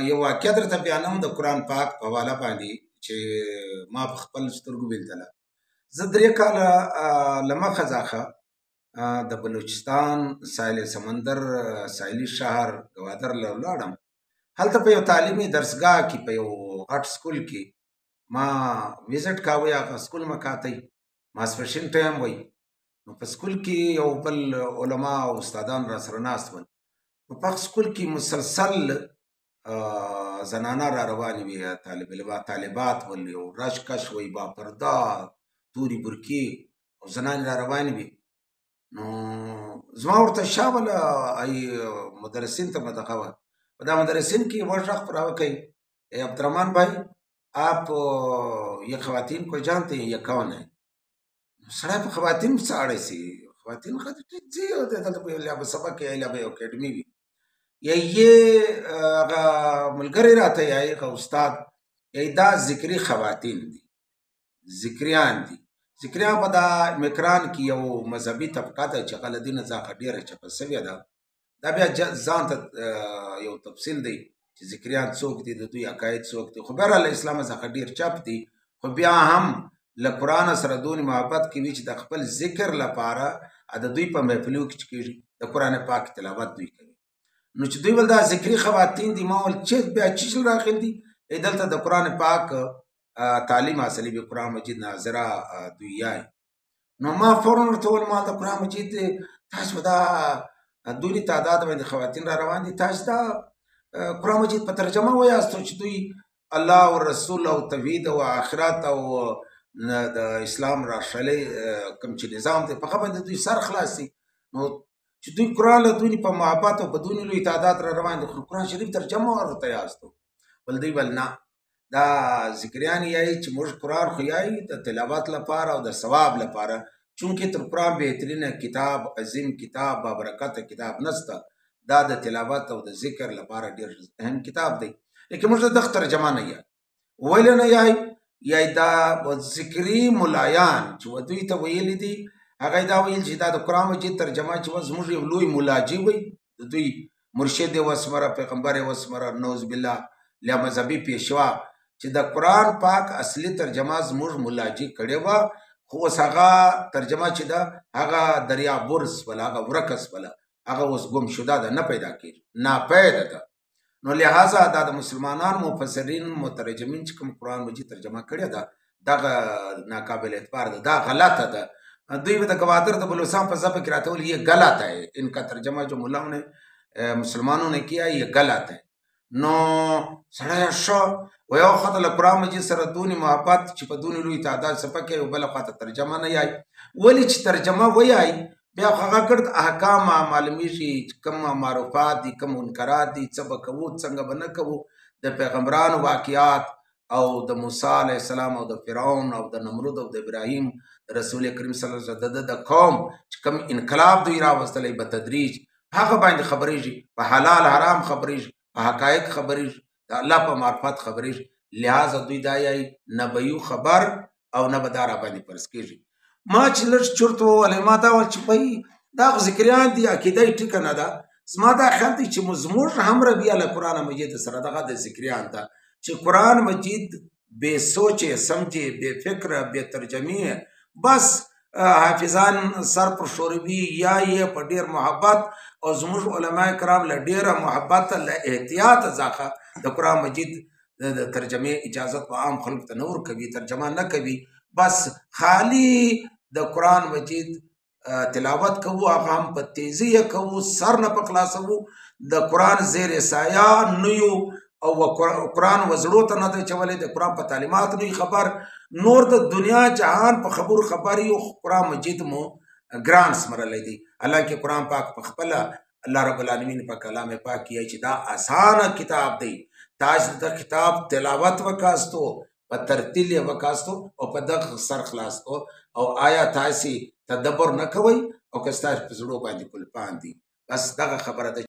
یو واقعه درته بیانوم د قرآن پاک په حواله باندې چې ما په خپل سترګو ولیدله. زه 3 کاله له مخه ځاخه د بلوچستان ساحل سمندر ساحلي شهر ګوادر له ولاړم. هلته په یو تعلیمي درسګاه کې په یو غټ سکول کې ما ویزټ کاوه. هغه سکول مکاتۍ ماسپښین ټایم وی. نو په سکول کې یو بل علما او استادان را سره ناست ول. نو په سکول کې مسلسل زنانه را روانې وي، طالبات ول، یو رش کش وی، با پرده، تورې برکې او زنانې را روانې وي. نو زما ورته شاوله مدرسین ته مدغه وه. په دا مدرسین کې یو غږ پر راوکئ، عبدالرحمن भाई आप ये خواتین को जानते हैं ये कौन है؟ سړی په خواتین څه اړه سي؟ خواتین خاطر ټیک ځي او دلته په یو سبق کې یا به اکیډمي وي یا یې هغه ملګری راته یا هغه استاد یا دا ذکري خواتین دي، ذکریان دي. ذکریان په دا مکران کې یو مذهبي طبقه ده چې هغه له دې نه څخه ډېره چپه سوې ده. دا بیا ځان ته یو تفصیل دی چې ذکریان څوک دي، د دوی عقاید څوک دي. خو بهرحال له اسلامه څخه ډېر چپ دي، خو بیا هم له قرآن سره دونې محبت کوي چې د خپل ذکر لپاره د دوی په محفلو کې چې کېږي د قرآن پاک تلاوت دوی کوي. نو چې دوی ول دا ذکري خواتین دي، ما ول چې بیا چیچل راغلي دي دلته د قرآن پاک تعلیم حاصلې به قرآن مجید ناظره دوی یای. نو ما فورا ورته وویل ما د قرآن مجید تاسو دا دونې تعداد باندې خواتین را روان دي، تاسو دا قرآن مجید په ترجمه وایاستو چې دوی الله او رسول او توحید او آخرت او د اسلام راشلې کوم چې نظام دی په هغه باندې دوی سر خلاص دي. نو چې دوی قرآن له دوی په محبت او په دونې لوی تعداد را روان دي، خو قرآن شریف ترجمه ورته یاستو. بل دوی بل نه، دا ذکریان یایي چې موږ قرآن خو یایي د تلاوت لپاره او د ثواب لپاره، چونکې تر قرآن بهترینه کتاب، عظیم کتاب، بابرکته کتاب نسته. دا د تلاوت او د ذکر لپاره ډېر اهم کتاب دی، لیکن موږ دغه ترجمه نه یایي. ولې نه یایي؟ یا دا ذکري ملایان چې دوی ته ویلي دي، هغه دا ویل چې دا د قرآن مجید ترجمه چې زموږ یو لوی ملاجي وي، د دوی مرشد وسمره، پیغمبر وسمره، نعوذ بالله له مذهبي پیشوا چې د قرآن پاک اصلي ترجمه زموږ ملاجي کړې وه، خو اوس هغه ترجمه چې ده هغه دریا برس بله، هغه ورکس بله، هغه اوس ګم شده ده، نه پیدا کېږي، ناپیده ده. نو لہذا دا د مسلمانانو مفسرین مترجمین چې کوم قرآن مجید ترجمه کړې ده دغه ناقابل اعتبار ده، دا غلطه ده. دوی به د گوادر د بلوچستان په ژبه کې راته ویل یہ غلط ہے، ان کا ترجمه جو ملاؤں نے مسلمانوں نے کیا یہ غلط ہے. نو سړی ښه و یو خواته له قرآن مجید سره دونې محبت چې په دونې لوی تعداد څپه کوي، او بله خواته ترجمه نه یایي. ولې چې ترجمه ویایي بیا خو هغه ګرد احکام معلومیږي، کوم معروفات دي، کوم منکرات دي، څه به کوو څنګه به نه کوو، د پیغمبرانو واقعات او د موسی علیه السلام او د فرعون او د نمرود او د ابراهیم رسول کریم صلی الله علیه وسلم د قوم چې کوم انقلاب دوی راوستلی په تدریج هغه باندې خبرېږي، په حلال حرام خبرېږي، په حقایق خبرېږي، د الله په معرفت خبرېږي. لہذا دوی دا یایي نه به یو خبر او نه به دا را باندې فرض کېږي. ما چې لږ چورت وویلی، ما دا ویل چې بهی دا ذکریان دي، عقیده یې ټیکه نه ده. زما دا خیال دی چې زموږ هم رویه له قرآن مجید سره دغه د ذکریان ده چې قرآن مجید بې سوچې سمجې، بې فکره، بې ترجمې، بس حافظان سر پر شوروي یا یې په ډېر محبت او زموږ علما کرام له ډېره محبت له احتیاط څخه د قرآن مجید د ترجمې اجازت په عام خلکو ته نه ورکوي، ترجمه نه کوي. بس خالی د قرآن مجید تلاوت کوو، هغه هم په تیزی یې کوو، سر نه په خلاصوو، د قرآن زیر سایه نه یو او قرآن وزړو ته نه دی چولی، د قرآن په تعلیمات نه خبر، نور د دنیا جهان په خبرو خبر یو. قرآن مجید مو ګران سمرلی دی. حالانکه قرآن پاک په خپله الله رب العالمین په کلام پاک کې چې دا اسانه کتاب دی، تاسو د کتاب تلاوت وکاستو، په ترتیل یې وکاستو او په دغه سر خلاص کو، او آیا تاسې تدبر نه کوئ او که ستاسو په زړو باندې کلپان دي؟ بس دغه خبره ده.